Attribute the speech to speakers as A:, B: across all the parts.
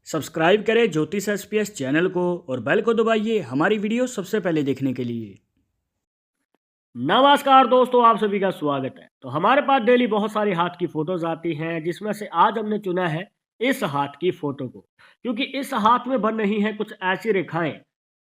A: Subscribe करें ज्योतिष SPS channel को और बेल को दबाइए हमारी वीडियो सबसे पहले देखने के लिए। नमस्कार दोस्तों, आप सभी का स्वागत है। तो हमारे पास डेली बहुत सारी हाथ की फोटोज आती हैं, जिसमें से आज हमने चुना है इस हाथ की फोटो को, क्योंकि इस हाथ में बन रही हैं कुछ ऐसी रेखाएं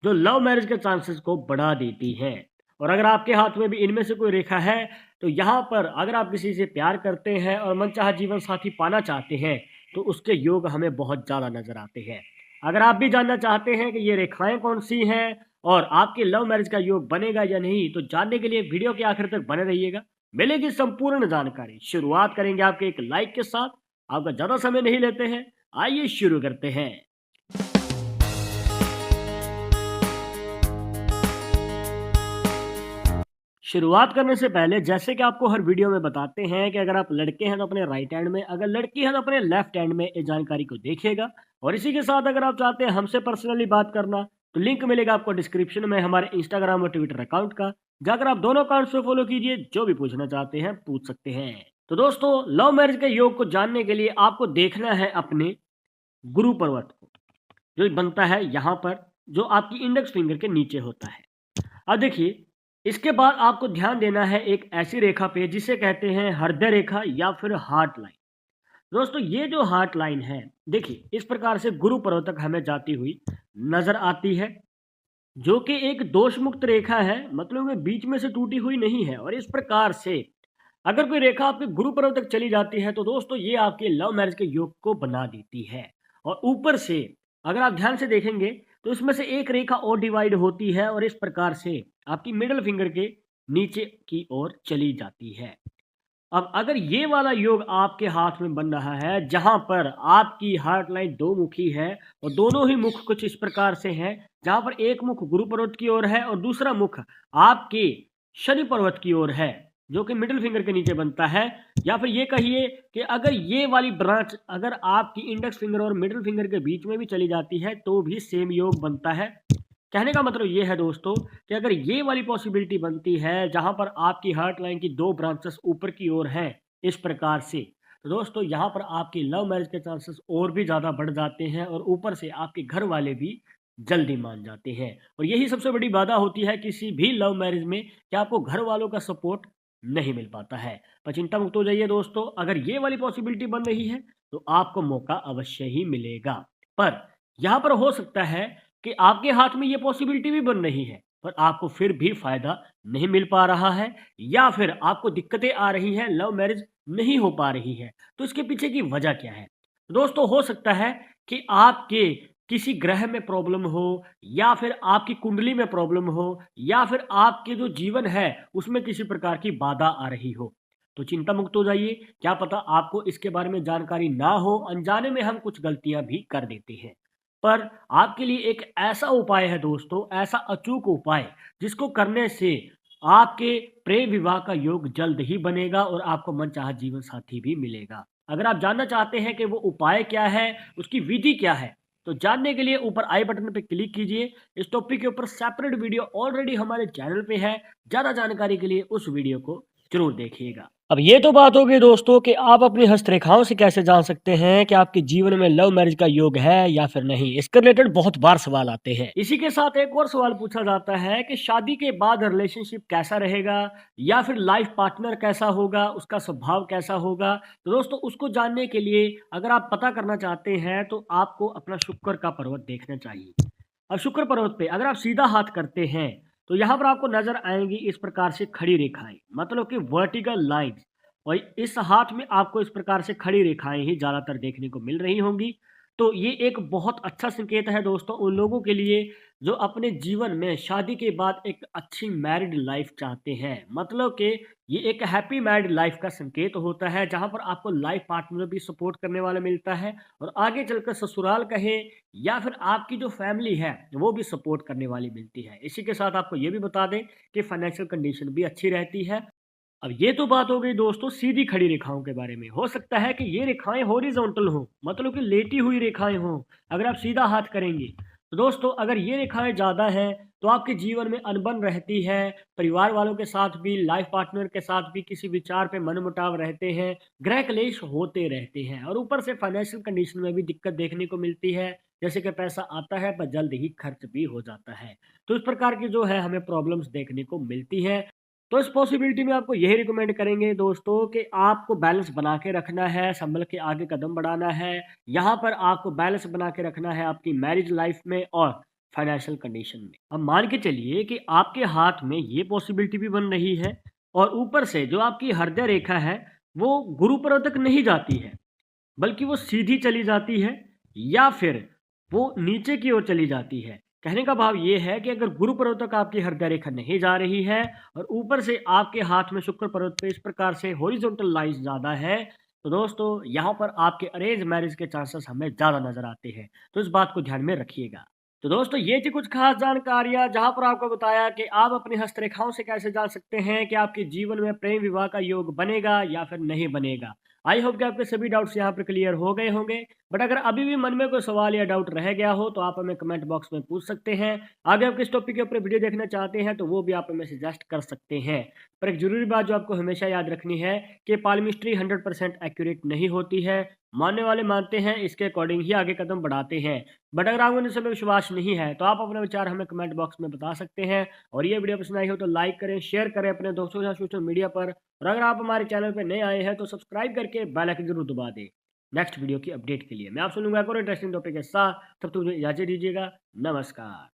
A: जो लव मैरिज के चांसेस को बढ़ा देती हैं। और अगर आपके हाथ में भी इनमें से कोई रेखा है तो यहाँ पर अगर आप किसी से प्यार करते हैं और मनचाहा जीवन साथी पाना चाहते हैं तो उसके योग हमें बहुत ज़्यादा नजर आते हैं। अगर आप भी जानना चाहते हैं कि ये रेखाएं कौन सी हैं और आपके लव मैरिज का योग बनेगा या नहीं, तो जानने के लिए वीडियो के आखिर तक बने रहिएगा। मिलेगी संपूर्ण जानकारी। शुरुआत करेंगे आपके एक लाइक के साथ। आपका ज़्यादा समय नहीं लेते हैं, आइए शुरू करते हैं। शुरुआत करने से पहले जैसे कि आपको हर वीडियो में बताते हैं कि अगर आप लड़के हैं तो अपने राइट हैंड में, अगर लड़की है तो अपने लेफ्ट हैंड में इस जानकारी को देखिएगा। और इसी के साथ अगर आप चाहते हैं हमसे पर्सनली बात करना तो लिंक मिलेगा आपको डिस्क्रिप्शन में हमारे इंस्टाग्राम और ट्विटर अकाउंट का। जाकर आप दोनों अकाउंट से फॉलो कीजिए, जो भी पूछना चाहते हैं पूछ सकते हैं। तो दोस्तों, लव मैरिज के योग को जानने के लिए आपको देखना है अपने गुरु पर्वत को, जो बनता है यहाँ पर, जो आपकी इंडेक्स फिंगर के नीचे होता है। अब देखिए, इसके बाद आपको ध्यान देना है एक ऐसी रेखा पे जिसे कहते हैं हृदय रेखा या फिर हार्ट लाइन। दोस्तों, ये जो हार्ट लाइन है, देखिए इस प्रकार से गुरु पर्वत तक हमें जाती हुई नजर आती है, जो कि एक दोष मुक्त रेखा है, मतलब कि बीच में से टूटी हुई नहीं है। और इस प्रकार से अगर कोई रेखा आपके गुरु पर्वत तक चली जाती है तो दोस्तों ये आपके लव मैरिज के योग को बना देती है। और ऊपर से अगर आप ध्यान से देखेंगे तो इसमें से एक रेखा और डिवाइड होती है और इस प्रकार से आपकी मिडिल फिंगर के नीचे की ओर चली जाती है। अब अगर ये वाला योग आपके हाथ में बन रहा है, जहां पर आपकी हार्ट लाइन दो मुखी है और दोनों ही मुख कुछ इस प्रकार से हैं, जहां पर एक मुख गुरु पर्वत की ओर है और दूसरा मुख आपके शनि पर्वत की ओर है, जो कि मिडिल फिंगर के नीचे बनता है। या फिर ये कहिए कि अगर ये वाली ब्रांच अगर आपकी इंडेक्स फिंगर और मिडिल फिंगर के बीच में भी चली जाती है तो भी सेम योग बनता है। कहने का मतलब ये है दोस्तों कि अगर ये वाली पॉसिबिलिटी बनती है जहां पर आपकी हार्ट लाइन की दो ब्रांचेस ऊपर की ओर हैं इस प्रकार से, तो दोस्तों यहाँ पर आपकी लव मैरिज के चांसेस और भी ज़्यादा बढ़ जाते हैं और ऊपर से आपके घर वाले भी जल्दी मान जाते हैं। और यही सबसे बड़ी बाधा होती है किसी भी लव मैरिज में, कि आपको घर वालों का सपोर्ट नहीं मिल पाता है। पर चिंता मुक्त हो जाइए दोस्तों, अगर ये वाली पॉसिबिलिटी बन रही है तो आपको मौका अवश्य ही मिलेगा। पर यहाँ पर हो सकता है कि आपके हाथ में ये पॉसिबिलिटी भी बन रही है पर आपको फिर भी फायदा नहीं मिल पा रहा है, या फिर आपको दिक्कतें आ रही हैं, लव मैरिज नहीं हो पा रही है। तो इसके पीछे की वजह क्या है? दोस्तों, हो सकता है कि आपके किसी ग्रह में प्रॉब्लम हो, या फिर आपकी कुंडली में प्रॉब्लम हो, या फिर आपके जो जीवन है उसमें किसी प्रकार की बाधा आ रही हो। तो चिंता मुक्त हो जाइए, क्या पता आपको इसके बारे में जानकारी ना हो, अनजाने में हम कुछ गलतियां भी कर देते हैं। पर आपके लिए एक ऐसा उपाय है दोस्तों, ऐसा अचूक उपाय, जिसको करने से आपके प्रेम विवाह का योग जल्द ही बनेगा और आपको मनचाहा जीवन साथी भी मिलेगा। अगर आप जानना चाहते हैं कि वो उपाय क्या है, उसकी विधि क्या है, तो जानने के लिए ऊपर आई बटन पर क्लिक कीजिए। इस टॉपिक के ऊपर सेपरेट वीडियो ऑलरेडी हमारे चैनल पे है। ज़्यादा जानकारी के लिए उस वीडियो को जरूर देखिएगा। अब ये तो बात हो गई दोस्तों कि आप अपनी हस्तरेखाओं से कैसे जान सकते हैं कि आपके जीवन में लव मैरिज का योग है या फिर नहीं। इसके रिलेटेड बहुत बार सवाल आते हैं। इसी के साथ एक और सवाल पूछा जाता है कि शादी के बाद रिलेशनशिप कैसा रहेगा, या फिर लाइफ पार्टनर कैसा होगा, उसका स्वभाव कैसा होगा। तो दोस्तों, उसको जानने के लिए अगर आप पता करना चाहते हैं तो आपको अपना शुक्र का पर्वत देखना चाहिए। अब शुक्र पर्वत पे अगर आप सीधा हाथ करते हैं तो यहाँ पर आपको नजर आएंगी इस प्रकार से खड़ी रेखाएं, मतलब कि वर्टिकल लाइंस। और इस हाथ में आपको इस प्रकार से खड़ी रेखाएं ही ज्यादातर देखने को मिल रही होंगी। तो ये एक बहुत अच्छा संकेत है दोस्तों उन लोगों के लिए जो अपने जीवन में शादी के बाद एक अच्छी मैरिड लाइफ चाहते हैं। मतलब कि ये एक हैप्पी मैरिड लाइफ का संकेत होता है, जहां पर आपको लाइफ पार्टनर भी सपोर्ट करने वाला मिलता है और आगे चलकर ससुराल कहे या फिर आपकी जो फैमिली है वो भी सपोर्ट करने वाली मिलती है। इसी के साथ आपको ये भी बता दें कि फाइनेंशियल कंडीशन भी अच्छी रहती है। अब ये तो बात हो गई दोस्तों सीधी खड़ी रेखाओं के बारे में। हो सकता है कि ये रेखाएं हॉरिजॉन्टल हो, मतलब कि लेटी हुई रेखाएं हों। अगर आप सीधा हाथ करेंगे तो दोस्तों अगर ये रेखाएँ ज़्यादा हैं, तो आपके जीवन में अनबन रहती है, परिवार वालों के साथ भी, लाइफ़ पार्टनर के साथ भी किसी विचार पे मनमुटाव रहते हैं, गृह क्लेश होते रहते हैं और ऊपर से फाइनेंशियल कंडीशन में भी दिक्कत देखने को मिलती है, जैसे कि पैसा आता है पर जल्द ही खर्च भी हो जाता है। तो इस प्रकार की जो है हमें प्रॉब्लम्स देखने को मिलती हैं। तो इस पॉसिबिलिटी में आपको यही रिकमेंड करेंगे दोस्तों कि आपको बैलेंस बना के रखना है, सँभल के आगे कदम बढ़ाना है। यहाँ पर आपको बैलेंस बना के रखना है आपकी मैरिज लाइफ़ में और फाइनेंशियल कंडीशन में। अब मान के चलिए कि आपके हाथ में ये पॉसिबिलिटी भी बन रही है और ऊपर से जो आपकी हृदय रेखा है, वो गुरु पर्वत तक नहीं जाती है, बल्कि वो सीधी चली जाती है या फिर वो नीचे की ओर चली जाती है। कहने का भाव ये है कि अगर गुरु पर्वत तक आपकी हृदय रेखा नहीं जा रही है और ऊपर से आपके हाथ में शुक्र पर्वत पे इस प्रकार से हॉरिज़ॉन्टल लाइन्स ज़्यादा है, तो दोस्तों यहाँ पर आपके अरेंज मैरिज के चांसेस हमें ज़्यादा नज़र आते हैं। तो इस बात को ध्यान में रखिएगा। तो दोस्तों ये थी कुछ खास जानकारियाँ जहाँ पर आपको बताया कि आप अपनी हस्तरेखाओं से कैसे जान सकते हैं कि आपके जीवन में प्रेम विवाह का योग बनेगा या फिर नहीं बनेगा। आई होप कि आपके सभी डाउट्स यहाँ पर क्लियर हो गए होंगे। बट अगर अभी भी मन में कोई सवाल या डाउट रह गया हो तो आप हमें कमेंट बॉक्स में पूछ सकते हैं। आगे आप किस टॉपिक के ऊपर वीडियो देखना चाहते हैं तो वो भी आप हमें सजेस्ट कर सकते हैं। पर एक ज़रूरी बात जो आपको हमेशा याद रखनी है कि पाल्मिस्ट्री 100% एक्यूरेट नहीं होती है। मानने वाले मानते हैं, इसके अकॉर्डिंग ही आगे कदम बढ़ाते हैं। बट अगर आपको इन सब में विश्वास नहीं है तो आप अपने विचार हमें कमेंट बॉक्स में बता सकते हैं। और ये वीडियो पसंद आई हो तो लाइक करें, शेयर करें अपने दोस्तों के साथ सोशल मीडिया पर। और अगर आप हमारे चैनल पर नए आए हैं तो सब्सक्राइब करके बेल आइकन जरूर दबा दें नेक्स्ट वीडियो की अपडेट के लिए। मैं आपसे मिलूंगा एक और इंटरेस्टिंग टॉपिक के साथ। तब तक मुझे इजाज़त दीजिएगा। नमस्कार।